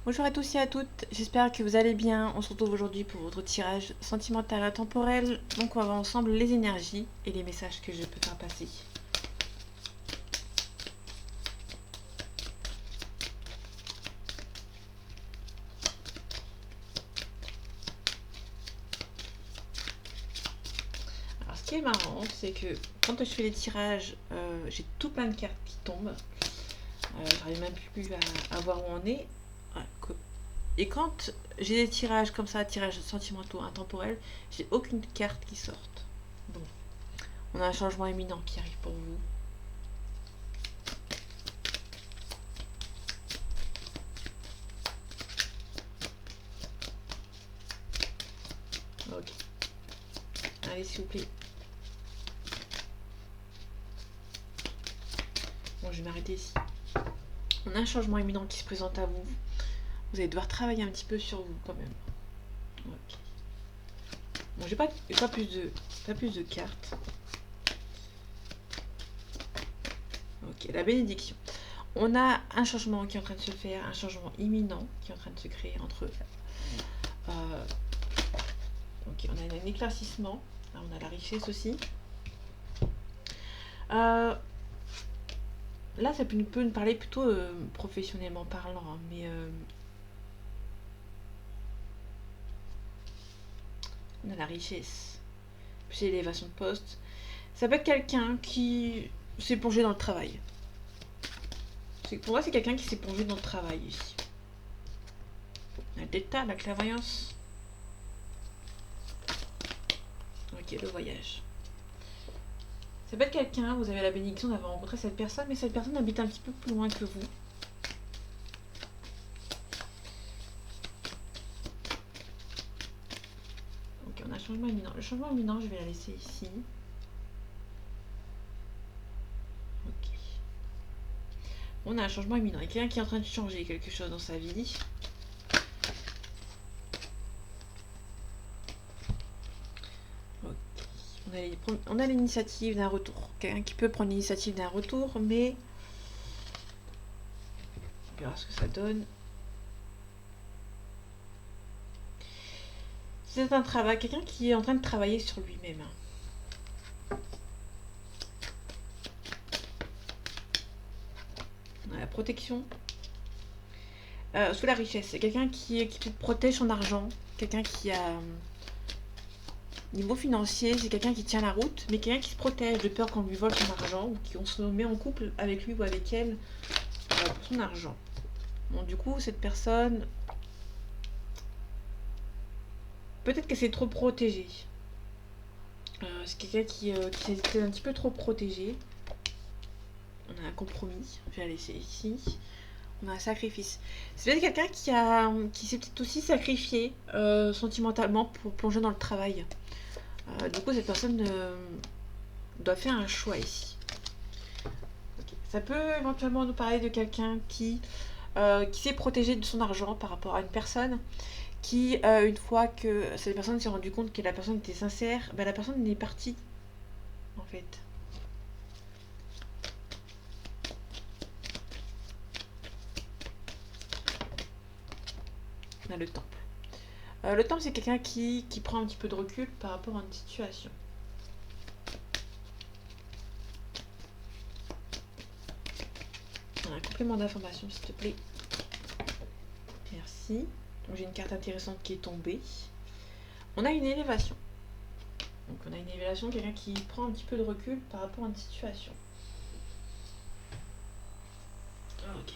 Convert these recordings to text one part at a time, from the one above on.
Bonjour à tous et à toutes, j'espère que vous allez bien. On se retrouve aujourd'hui pour votre tirage sentimental intemporel. Donc on va voir ensemble les énergies et les messages que je peux faire passer. Alors ce qui est marrant, c'est que quand je fais les tirages, j'ai tout plein de cartes qui tombent. J'arrive même plus à voir où on est. Et quand j'ai des tirages comme ça, tirages sentimentaux intemporels, j'ai aucune carte qui sorte. Bon, on a un changement imminent qui arrive pour vous. Ok. Allez, s'il vous plaît. Bon, je vais m'arrêter ici. On a un changement imminent qui se présente à vous. Vous allez devoir travailler un petit peu sur vous quand même. Ok. Bon, j'ai pas plus de cartes. Ok, la bénédiction. On a un changement qui est en train de se faire, un changement imminent qui est en train de se créer entre eux. Ok, on a un éclaircissement. Là, on a la richesse aussi. Là, ça peut nous parler plutôt professionnellement parlant, hein, mais on a la richesse. Puis l'élévation de poste. Ça peut être quelqu'un qui s'est plongé dans le travail. Pour moi, c'est quelqu'un qui s'est plongé dans le travail ici. La delta, la clairvoyance. Ok, le voyage. Ça peut être quelqu'un, vous avez la bénédiction d'avoir rencontré cette personne, mais cette personne habite un petit peu plus loin que vous. Ok, on a un changement imminent. Le changement imminent, je vais la laisser ici. Ok. On a un changement imminent. Il y a quelqu'un qui est en train de changer quelque chose dans sa vie. On a l'initiative d'un retour. Quelqu'un qui peut prendre l'initiative d'un retour, mais on verra ce que ça donne. C'est un travail, quelqu'un qui est en train de travailler sur lui-même. On a la protection. Sous la richesse, c'est quelqu'un qui protège son argent. Quelqu'un qui a... Niveau financier, c'est quelqu'un qui tient la route, mais quelqu'un qui se protège de peur qu'on lui vole son argent ou qu'on se met en couple avec lui ou avec elle pour son argent. Bon, du coup, cette personne, peut-être qu'elle s'est trop protégée. C'est quelqu'un qui s'est un petit peu trop protégé. On a un compromis, je vais la laisser ici. On a un sacrifice. C'est peut-être quelqu'un qui s'est peut-être aussi sacrifié sentimentalement pour plonger dans le travail. Du coup, cette personne doit faire un choix ici. Okay. Ça peut éventuellement nous parler de quelqu'un qui s'est protégé de son argent par rapport à une personne qui, une fois que cette personne s'est rendue compte que la personne était sincère, ben, la personne est partie, en fait. On a le temple. Le temple, c'est quelqu'un qui prend un petit peu de recul par rapport à une situation. On a un complément d'information, s'il te plaît. Merci. Donc j'ai une carte intéressante qui est tombée. On a une élévation. Donc on a une élévation, quelqu'un qui prend un petit peu de recul par rapport à une situation. Ok.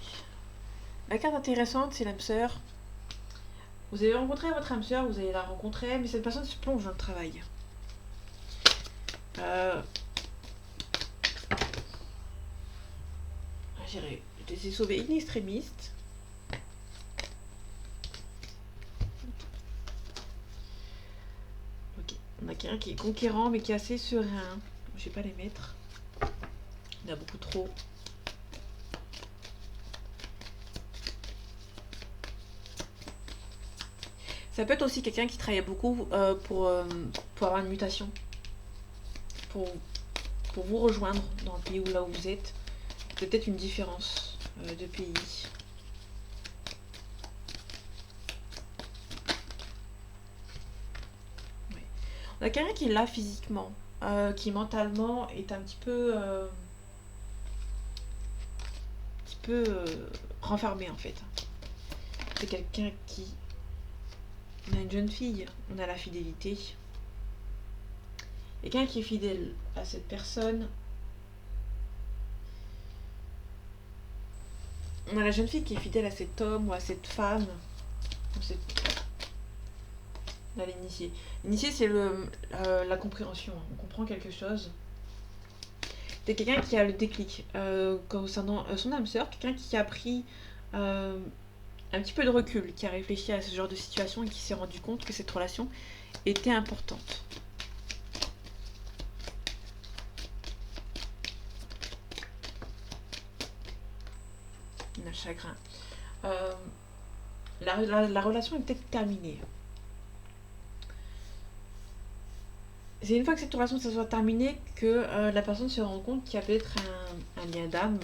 La carte intéressante, c'est l'âme sœur. Vous avez rencontré votre âme sœur, vous allez la rencontrer, mais cette personne se plonge dans le travail. J'irai les ai sauvés in extrémiste. Ok. On a quelqu'un qui est conquérant, mais qui est assez serein. Je vais pas les mettre. Il y en a beaucoup trop. Ça peut être aussi quelqu'un qui travaille beaucoup pour avoir une mutation. Pour vous rejoindre dans le pays où là où vous êtes. Peut-être une différence de pays. On a quelqu'un qui est là physiquement, qui mentalement est un petit peu renfermé en fait. C'est quelqu'un qui... On a une jeune fille, on a la fidélité. Quelqu'un qui est fidèle à cette personne. On a la jeune fille qui est fidèle à cet homme ou à cette femme. On a l'initié. L'initié, c'est la compréhension. On comprend quelque chose. C'est quelqu'un qui a le déclic concernant son âme sœur, quelqu'un qui a pris un petit peu de recul, qui a réfléchi à ce genre de situation et qui s'est rendu compte que cette relation était importante. On a le chagrin. La relation est peut-être terminée. C'est une fois que cette relation se soit terminée que la personne se rend compte qu'il y a peut-être un lien d'âme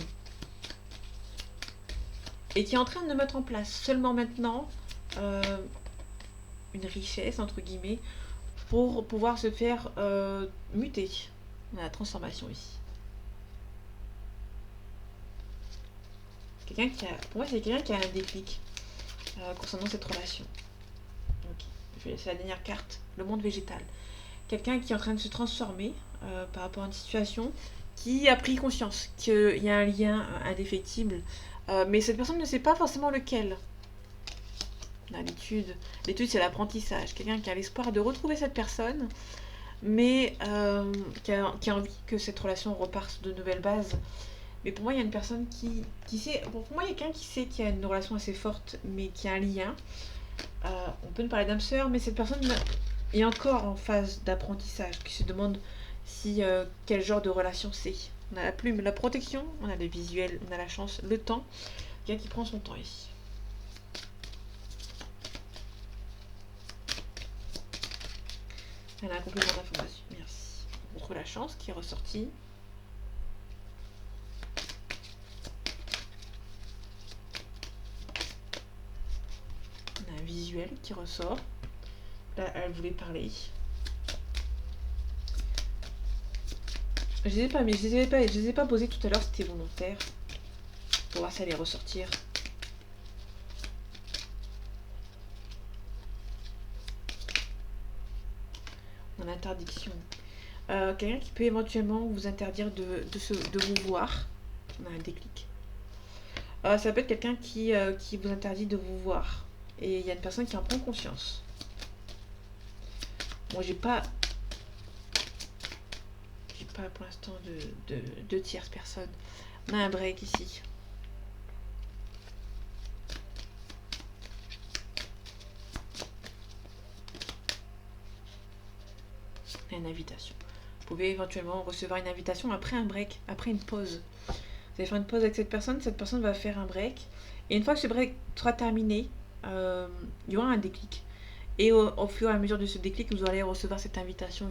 et qui est en train de mettre en place seulement maintenant une richesse, entre guillemets, pour pouvoir se faire muter. On a la transformation ici. Pour moi, c'est quelqu'un qui a un déclic concernant cette relation. Donc, c'est la dernière carte, le monde végétal. Quelqu'un qui est en train de se transformer par rapport à une situation, qui a pris conscience qu'il y a un lien indéfectible, mais cette personne ne sait pas forcément lequel. L'étude, c'est l'apprentissage. Quelqu'un qui a l'espoir de retrouver cette personne, mais qui a envie que cette relation reparte de nouvelles bases. Mais pour moi, il y a une personne qui sait... Bon, pour moi, il y a quelqu'un qui sait qu'il y a une relation assez forte, mais qui a un lien. On peut nous parler d'âme sœur, mais cette personne est encore en phase d'apprentissage, qui se demande si quel genre de relation c'est. On a la plume, la protection, on a le visuel, on a la chance, le temps. Quelqu'un qui prend son temps ici. Elle a un complément d'information, merci. On retrouve la chance qui est ressortie. On a un visuel qui ressort. Là, elle voulait parler. Je les ai pas, mais je les ai pas posés tout à l'heure, c'était volontaire. Pour voir si elle allait ressortir. En interdiction. Quelqu'un qui peut éventuellement vous interdire de vous voir. On a un déclic. Ça peut être quelqu'un qui vous interdit de vous voir. Et il y a une personne qui en prend conscience. Moi, j'ai pas pour l'instant de tierce personne. On a un break ici. Une invitation. Vous pouvez éventuellement recevoir une invitation après un break, après une pause. Vous allez faire une pause avec cette personne va faire un break. Et une fois que ce break sera terminé, il y aura un déclic. Et au fur et à mesure de ce déclic, vous allez recevoir cette invitation.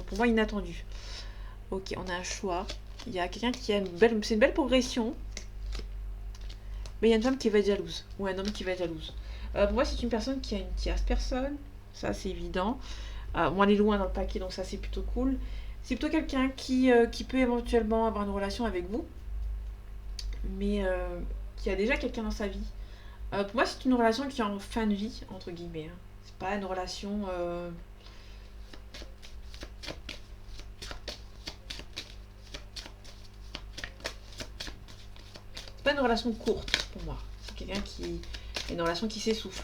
Pour moi, inattendue. Ok, on a un choix. Il y a quelqu'un qui a c'est une belle progression. Mais il y a une femme qui va être jalouse. Ou un homme qui va être jalouse. Pour moi, c'est une personne qui a une tierce personne. Ça, c'est évident. Moi, elle est loin dans le paquet, donc ça, c'est plutôt cool. C'est plutôt quelqu'un qui peut éventuellement avoir une relation avec vous. Mais qui a déjà quelqu'un dans sa vie. Pour moi, c'est une relation qui est en fin de vie, entre guillemets. Hein. C'est pas une relation... C'est pas une relation courte, pour moi. C'est quelqu'un qui... une relation qui s'essouffle.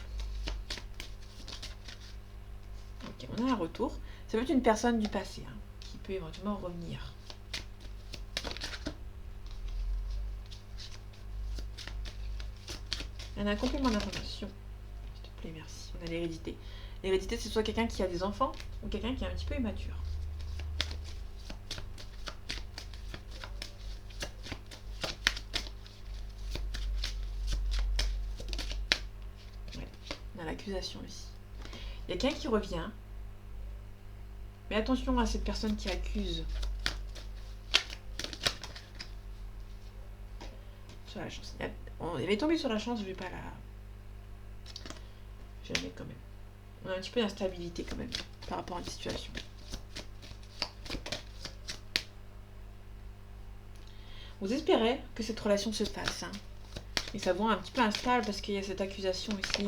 Ok, on a un retour. Ça peut être une personne du passé, hein, qui peut éventuellement revenir. On a un complément d'information. S'il te plaît, merci. On a l'hérédité. L'hérédité, c'est soit quelqu'un qui a des enfants ou quelqu'un qui est un petit peu immature. Ouais. On a l'accusation ici. Il y a quelqu'un qui revient. Mais attention à cette personne qui accuse. Sur la chance. Elle est tombée sur la chance, je vais pas la... Je la mets quand même. On a un petit peu d'instabilité quand même. par rapport à une situation. Vous espérez que cette relation se fasse. Hein. Et ça vous rend un petit peu instable parce qu'il y a cette accusation ici.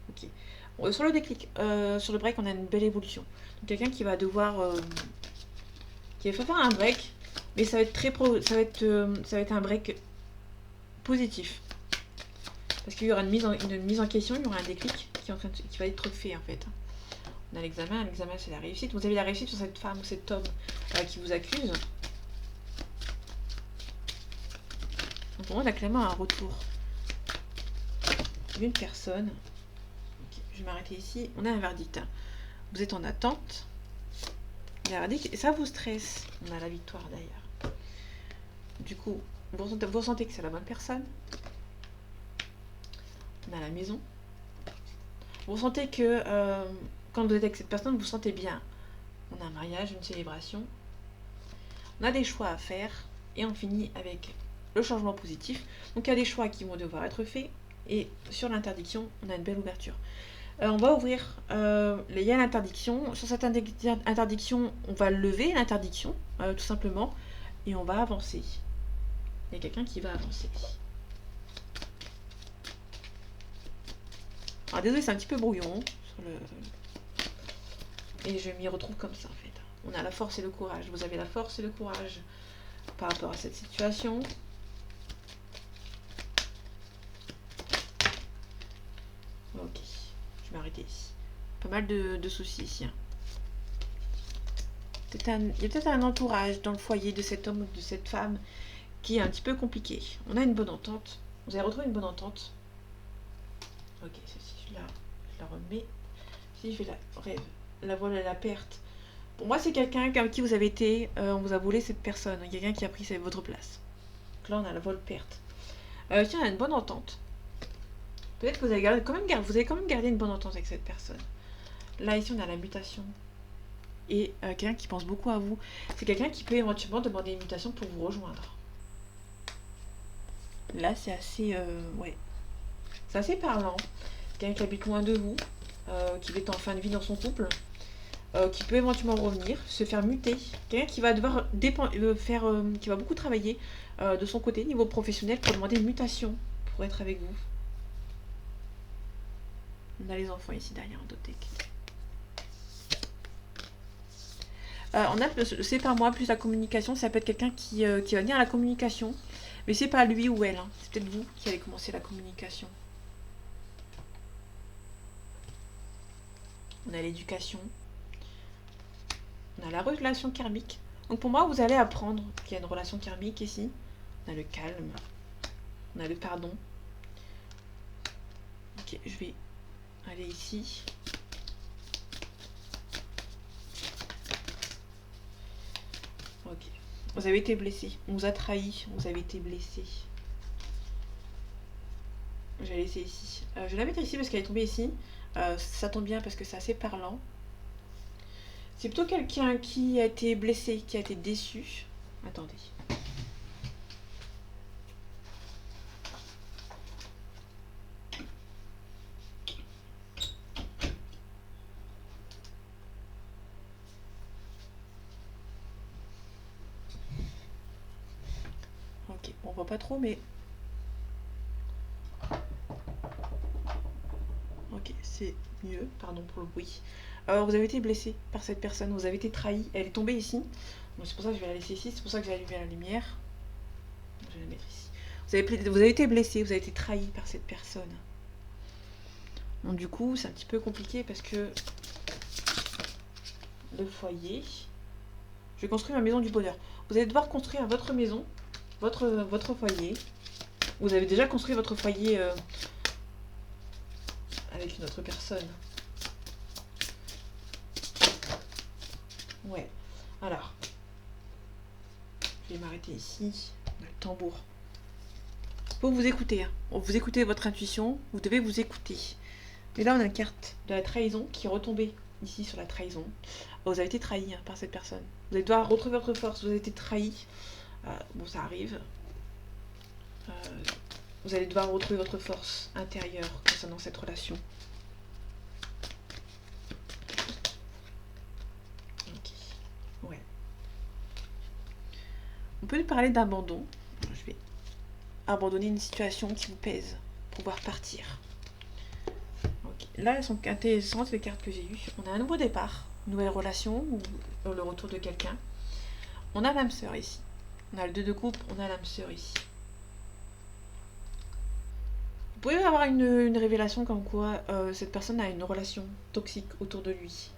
Ok. Bon, sur le déclic, sur le break, on a une belle évolution. Quelqu'un qui va devoir... qui va faire un break, mais ça va être ça va être un break positif. Parce qu'il y aura une mise en question, il y aura un déclic qui va être fait en fait. On a l'examen c'est la réussite. Vous avez la réussite sur cette femme ou cet homme qui vous accuse. Donc pour moi, on a clairement un retour d'une personne. Okay, je vais m'arrêter ici. On a un verdict. Vous êtes en attente. Il y a un verdict et ça vous stresse. On a la victoire d'ailleurs. Du coup, vous ressentez que c'est la bonne personne. On a la maison. Vous sentez que quand vous êtes avec cette personne, vous vous sentez bien. On a un mariage, une célébration. On a des choix à faire. Et on finit avec le changement positif. Donc il y a des choix qui vont devoir être faits. Et sur l'interdiction, on a une belle ouverture. On va ouvrir. Il y a l'interdiction. Sur cette interdiction, on va lever l'interdiction, tout simplement. Et on va avancer. Il y a quelqu'un qui va avancer. Alors désolé, c'est un petit peu brouillon. Et je m'y retrouve comme ça en fait. On a la force et le courage. Vous avez la force et le courage par rapport à cette situation. Ok, je vais m'arrêter ici. Pas mal de soucis ici. Hein. Il y a peut-être un entourage dans le foyer de cet homme ou de cette femme qui est un petit peu compliqué. On a une bonne entente. Vous avez retrouvé une bonne entente. Ok, ceci, je la remets. Si je vais la voile à la perte. Pour moi, c'est quelqu'un avec qui vous avez été, on vous a volé cette personne. Quelqu'un qui a pris votre place. Donc là, on a la vol perte. Tiens, on a une bonne entente. Peut-être que vous avez quand même gardé une bonne entente avec cette personne. Là, ici, on a la mutation. Et quelqu'un qui pense beaucoup à vous. C'est quelqu'un qui peut éventuellement demander une mutation pour vous rejoindre. Là, c'est assez... ouais. C'est assez parlant. Quelqu'un qui habite loin de vous. Qui est en fin de vie dans son couple. Qui peut éventuellement revenir, se faire muter. Quelqu'un qui va devoir qui va beaucoup travailler de son côté, niveau professionnel, pour demander une mutation pour être avec vous. On a les enfants ici derrière en dotek. On a c'est pas moi, plus la communication. Ça peut être quelqu'un qui va venir à la communication. Mais c'est pas lui ou elle. Hein. C'est peut-être vous qui allez commencer la communication. On a l'éducation. On a la relation karmique. Donc pour moi, vous allez apprendre qu'il y a une relation karmique ici. On a le calme. On a le pardon. Ok, je vais aller ici. Ok. Vous avez été blessé. On vous a trahi. Vous avez été blessé. Je vais laisser ici. Je vais la mettre ici parce qu'elle est tombée ici. Ça tombe bien parce que c'est assez parlant. C'est plutôt quelqu'un qui a été blessé, qui a été déçu. Attendez. Ok, on voit pas trop, mais... Ok, c'est mieux. Pardon pour le bruit. Vous avez été blessé par cette personne, vous avez été trahi. Elle est tombée ici. Donc c'est pour ça que je vais la laisser ici, c'est pour ça que j'ai allumé la lumière. Je vais la mettre ici. Vous avez été blessé, vous avez été trahi par cette personne. Donc du coup, c'est un petit peu compliqué parce que le foyer... Je vais construire ma maison du bonheur. Vous allez devoir construire votre maison, votre foyer. Vous avez déjà construit votre foyer avec une autre personne. Ouais. Alors, je vais m'arrêter ici. On a le tambour. Faut vous écouter. Hein. Vous écoutez votre intuition. Vous devez vous écouter. Et là, on a la carte de la trahison qui est retombée ici sur la trahison. Vous avez été trahi hein, par cette personne. Vous allez devoir retrouver votre force. Vous avez été trahi. Bon, ça arrive. Vous allez devoir retrouver votre force intérieure concernant cette relation. peut nous parler d'abandon. Je vais abandonner une situation qui vous pèse, pouvoir partir. Okay. Là, elles sont intéressantes, les cartes que j'ai eues. On a un nouveau départ, une nouvelle relation, ou le retour de quelqu'un. On a l'âme sœur ici. On a le 2 de coupe, on a l'âme sœur ici. Vous pouvez avoir une révélation comme quoi cette personne a une relation toxique autour de lui.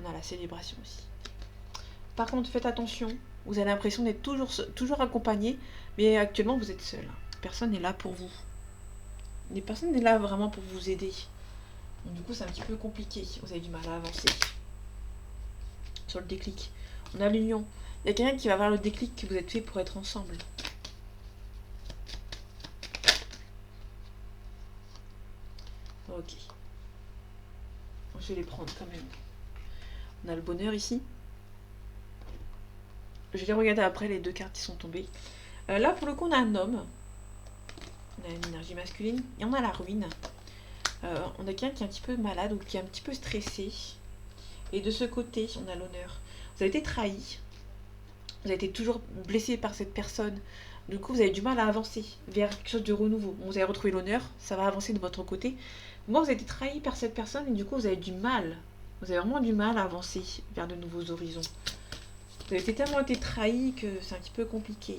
On a la célébration aussi. Par contre, faites attention. Vous avez l'impression d'être toujours accompagné, mais actuellement vous êtes seul. Personne n'est là pour vous. Personne n'est là vraiment pour vous aider. Donc, du coup, c'est un petit peu compliqué. Vous avez du mal à avancer. Sur le déclic. On a l'union. Il y a quelqu'un qui va avoir le déclic que vous êtes fait pour être ensemble. Ok. Je vais les prendre quand même. On a le bonheur ici. Je vais les regarder après les 2 cartes qui sont tombées. Là, pour le coup, on a un homme. On a une énergie masculine. Et on a la ruine. On a quelqu'un qui est un petit peu malade ou qui est un petit peu stressé. Et de ce côté, on a l'honneur. Vous avez été trahi. Vous avez été toujours blessé par cette personne. Du coup, vous avez du mal à avancer vers quelque chose de renouveau. Bon, vous avez retrouvé l'honneur. Ça va avancer de votre côté. Moi, vous avez été trahi par cette personne. Et du coup, vous avez du mal. Vous avez vraiment du mal à avancer vers de nouveaux horizons. Vous avez tellement été trahi que c'est un petit peu compliqué.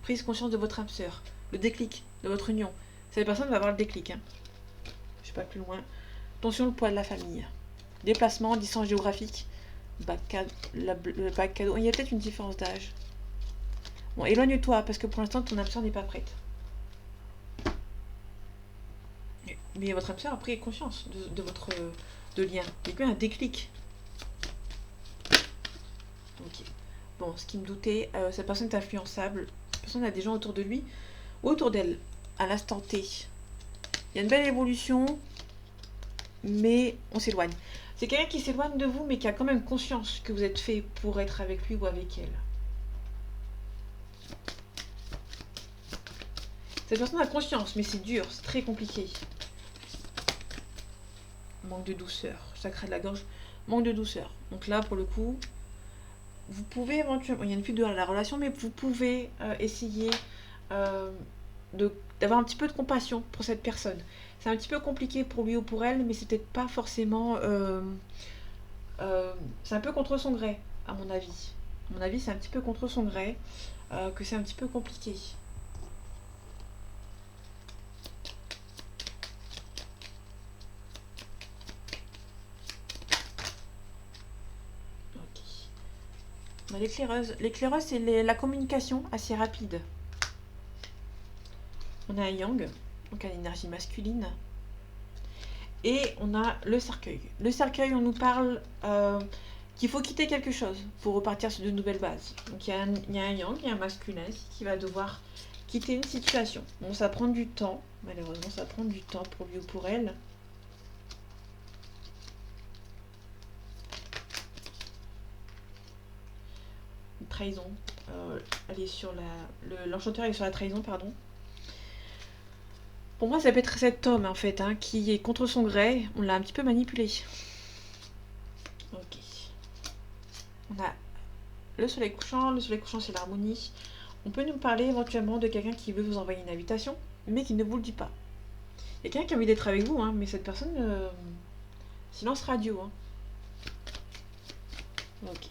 Prise conscience de votre âme sœur. Le déclic de votre union. Cette personne va avoir le déclic. Hein. Je ne vais pas plus loin. Attention, le poids de la famille. Déplacement, distance géographique. Bac cadeau. Il y a peut-être une différence d'âge. Bon, éloigne-toi, parce que pour l'instant, ton âme sœur n'est pas prête. Mais votre âme sœur a pris conscience de votre lien. Il y a eu un déclic. Ok. Bon, ce qui me doutait, cette personne est influençable. Cette personne a des gens autour de lui ou autour d'elle, à l'instant T. Il y a une belle évolution, mais on s'éloigne. C'est quelqu'un qui s'éloigne de vous, mais qui a quand même conscience que vous êtes fait pour être avec lui ou avec elle. Cette personne a conscience, mais c'est dur, c'est très compliqué. Manque de douceur, chakra de la gorge, manque de douceur. Donc là, pour le coup, vous pouvez éventuellement, il y a une fuite de la relation, mais vous pouvez essayer d'avoir un petit peu de compassion pour cette personne. C'est un petit peu compliqué pour lui ou pour elle, mais c'est peut-être pas forcément... c'est un peu contre son gré, à mon avis. À mon avis, c'est un petit peu contre son gré, que c'est un petit peu compliqué. Ok. L'éclaireuse. L'éclaireuse, c'est la communication assez rapide. On a un yang, donc une énergie masculine. Et on a le cercueil. Le cercueil, on nous parle qu'il faut quitter quelque chose pour repartir sur de nouvelles bases. Donc il y a un yang, il y a un masculin qui va devoir quitter une situation. Bon, ça prend du temps, malheureusement, ça prend du temps pour lui ou pour elle. Une trahison. Elle est sur l'enchanteur est sur la trahison, pardon. Pour moi, ça peut être cet homme, en fait, hein, qui est contre son gré. On l'a un petit peu manipulé. Ok. On a le soleil couchant. Le soleil couchant, c'est l'harmonie. On peut nous parler éventuellement de quelqu'un qui veut vous envoyer une invitation, mais qui ne vous le dit pas. Il y a quelqu'un qui a envie d'être avec vous, hein, mais cette personne... silence radio. Hein. Ok.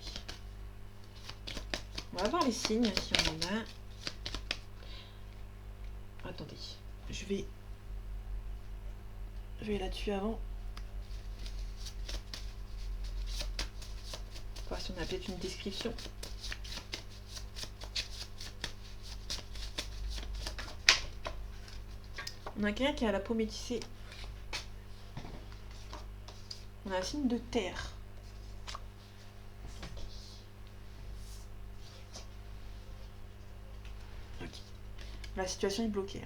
On va voir les signes, si on en a. Attendez. Je vais là-dessus avant. Voir si on a peut-être une description. On a quelqu'un qui a la peau métissée. On a un signe de terre. Ok. La situation est bloquée.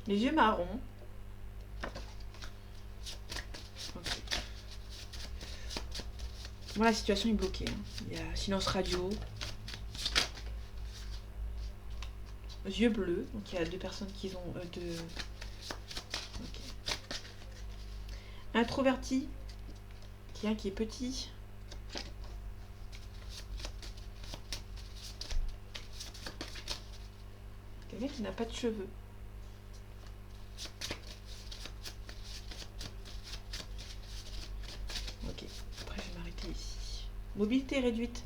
Les yeux marrons. Okay. Bon, la situation est bloquée. Hein. Il y a silence radio. Yeux bleus. Donc il y a 2 personnes qui ont deux. Ok. Introverti. Quelqu'un qui est petit. Quelqu'un qui n'a pas de cheveux. Ok, après je vais m'arrêter ici. Mobilité réduite.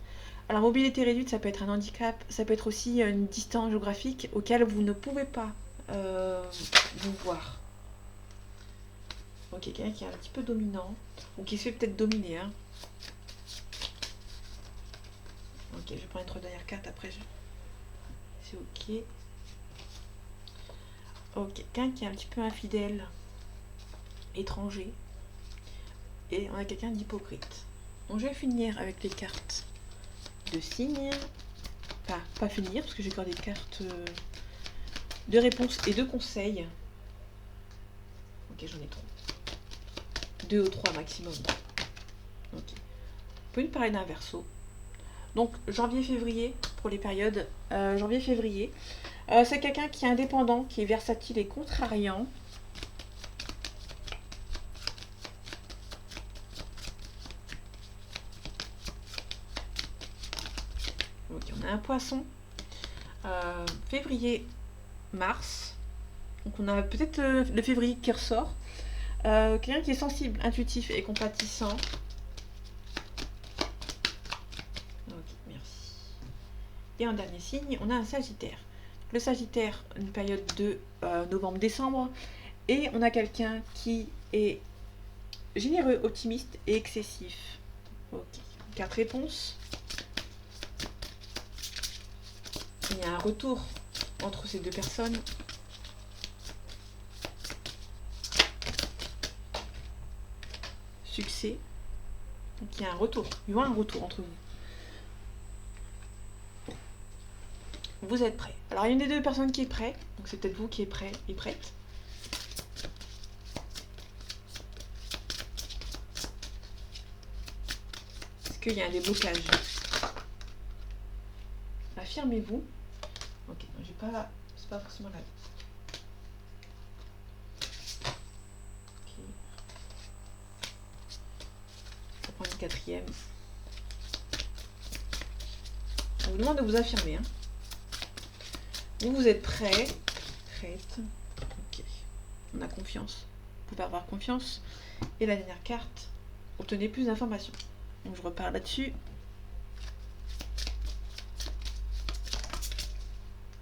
Alors mobilité réduite, ça peut être un handicap, ça peut être aussi une distance géographique auquel vous ne pouvez pas vous voir. Ok, quelqu'un qui est un petit peu dominant, ou qui se fait peut-être dominer. Hein. Ok, je vais prendre une dernière carte après. C'est ok. Ok, quelqu'un qui est un petit peu infidèle, étranger. Et on a quelqu'un d'hypocrite. Donc je vais finir avec les cartes de signes. Enfin, pas finir, parce que j'ai encore des cartes de réponses et de conseils. Ok, j'en ai trop. 2 ou 3 maximum. Ok. Vous pouvez nous parler d'un verso. Donc janvier-février, pour les périodes janvier-février. C'est quelqu'un qui est indépendant, qui est versatile et contrariant. Ok, on a un poisson. Février-mars. Donc on a peut-être le février qui ressort. Quelqu'un qui est sensible, intuitif et compatissant. Ok, merci. Et en dernier signe, on a un sagittaire. Le sagittaire, une période de novembre-décembre. Et on a quelqu'un qui est généreux, optimiste et excessif. Ok, 4 réponses. Il y a un retour entre ces deux personnes. Succès. Donc il y a un retour. Il y aura un retour entre vous. Vous êtes prêts. Alors il y a une des deux personnes qui est prête. Donc c'est peut-être vous qui êtes prêt et prête. Est-ce qu'il y a un déblocage? Affirmez-vous. Ok, j'ai pas. C'est pas forcément là. Ok. On va prendre une quatrième. On vous demande de vous affirmer. Hein. Vous êtes prêts. Prête. Ok. On a confiance. Vous pouvez avoir confiance. Et la dernière carte. Obtenez plus d'informations. Donc je repars là-dessus.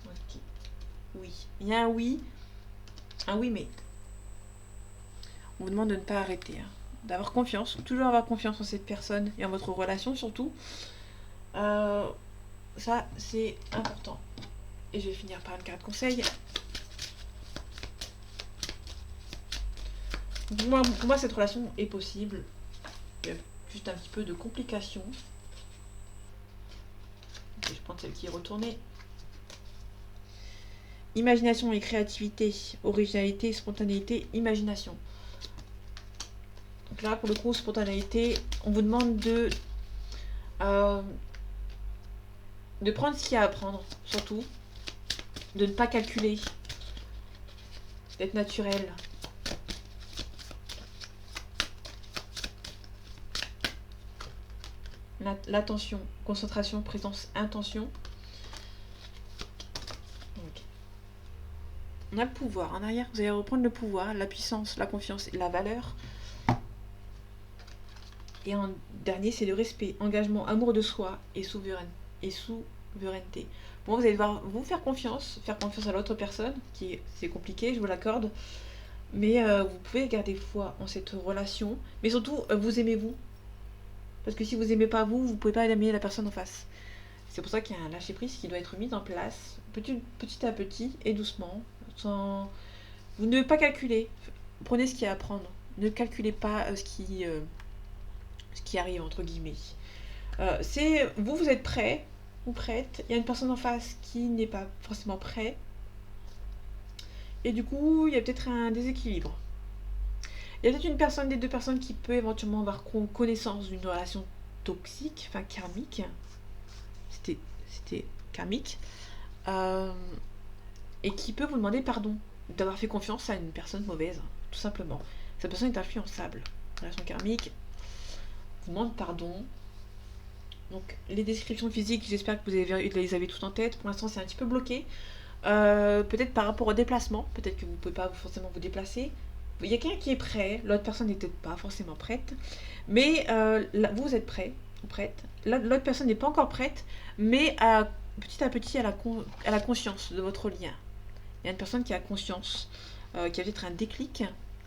Ok. Oui. Il y a un oui. Un oui mais. On vous demande de ne pas arrêter. Hein. D'avoir confiance. Toujours avoir confiance en cette personne et en votre relation surtout. Ça, c'est important. Et je vais finir par une carte conseil. Pour moi, cette relation est possible. Il y a juste un petit peu de complications. Okay, je prends celle qui est retournée. Imagination et créativité. Originalité, spontanéité, imagination. Donc là, pour le coup, spontanéité, on vous demande de prendre ce qu'il y a à prendre, surtout. De ne pas calculer. D'être naturel. L'attention, concentration, présence, intention. Okay. On a le pouvoir. En arrière, vous allez reprendre le pouvoir, la puissance, la confiance et la valeur. Et en dernier, c'est le respect, engagement, amour de soi et souveraineté. Bon, vous allez devoir vous faire confiance à l'autre personne, c'est compliqué, je vous l'accorde. Mais vous pouvez garder foi en cette relation. Mais surtout, vous aimez-vous. Parce que si vous n'aimez pas vous, vous ne pouvez pas aimer la personne en face. C'est pour ça qu'il y a un lâcher-prise qui doit être mis en place, petit à petit et doucement. Sans... Vous ne devez pas calculer. Prenez ce qu'il y a à prendre. Ne calculez pas ce qui arrive, entre guillemets. C'est vous êtes prêt ou prête. Il y a une personne en face qui n'est pas forcément prêt. Et du coup, il y a peut-être un déséquilibre. Il y a peut-être une personne des deux personnes qui peut éventuellement avoir connaissance d'une relation toxique, enfin karmique. C'était karmique. Et qui peut vous demander pardon d'avoir fait confiance à une personne mauvaise, tout simplement. Cette personne est influençable. relation karmique, vous demande pardon. Donc les descriptions physiques, j'espère que vous les avez toutes en tête. Pour l'instant, c'est un petit peu bloqué. Peut-être par rapport au déplacement, peut-être que vous ne pouvez pas forcément vous déplacer. Il y a quelqu'un qui est prêt, l'autre personne n'est peut-être pas forcément prête, mais là, vous êtes prêt ou prête. L'autre personne n'est pas encore prête, mais petit à petit, elle a conscience de votre lien. Il y a une personne qui a conscience, qui a peut-être un déclic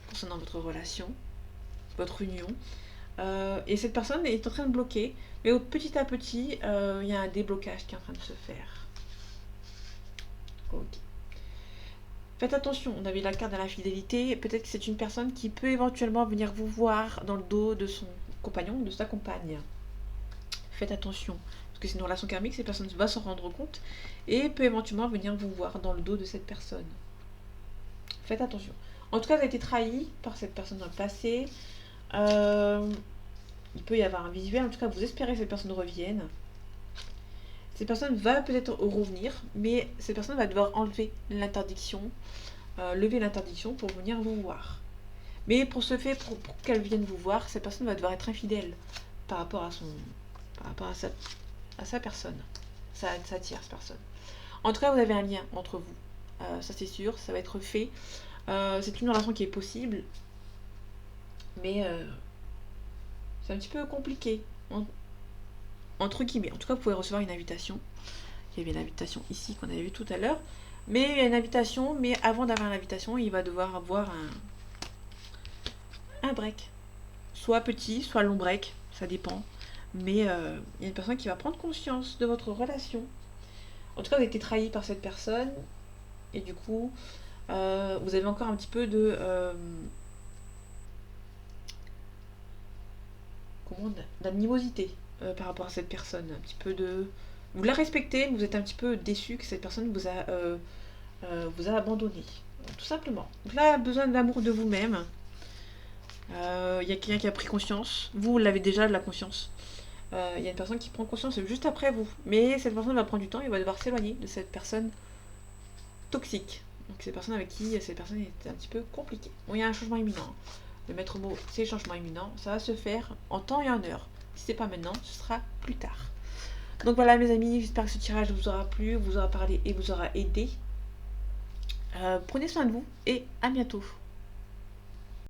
concernant votre relation, votre union. Et cette personne est en train de bloquer, mais petit à petit, il y a un déblocage qui est en train de se faire. Ok. Faites attention, on avait la carte de l'infidélité. Peut-être que c'est une personne qui peut éventuellement venir vous voir dans le dos de son compagnon ou de sa compagne. Faites attention, parce que c'est une relation karmique, cette personne va s'en rendre compte et peut éventuellement venir vous voir dans le dos de cette personne. Faites attention. En tout cas, vous avez été trahi par cette personne dans le passé. Il peut y avoir un visuel. En tout cas, vous espérez que cette personne revienne. Cette personne va peut-être revenir, mais cette personne va devoir enlever l'interdiction, lever l'interdiction pour venir vous voir. Mais pour ce fait, pour qu'elle vienne vous voir, cette personne va devoir être infidèle par rapport à sa personne, sa tierce personne. En tout cas, vous avez un lien entre vous. Ça c'est sûr, ça va être fait. C'est une relation qui est possible, mais c'est un petit peu compliqué. Entre guillemets. En tout cas, vous pouvez recevoir une invitation. Il y avait une invitation ici qu'on avait vu tout à l'heure. Mais il y a une invitation, mais avant d'avoir l'invitation, il va devoir avoir un break. Soit petit, soit long break, ça dépend. Mais il y a une personne qui va prendre conscience de votre relation. En tout cas, vous avez été trahi par cette personne. Et du coup, vous avez encore un petit peu de... d'animosité par rapport à cette personne. Un petit peu de... Vous la respectez, mais vous êtes un petit peu déçu que cette personne vous a abandonné. Tout simplement. Donc là, besoin d'amour de vous-même. Il y a quelqu'un qui a pris conscience. Vous l'avez déjà de la conscience. Il y a une personne qui prend conscience juste après vous. Mais cette personne va prendre du temps et va devoir s'éloigner de cette personne toxique. Donc cette personne avec qui cette personne est un petit peu compliquée. Bon, il y a un changement imminent. Le maître mot, c'est changement imminent. Ça va se faire en temps et en heure. Si c'est pas maintenant, ce sera plus tard. Donc voilà mes amis, j'espère que ce tirage vous aura plu, vous aura parlé et vous aura aidé. Prenez soin de vous et à bientôt.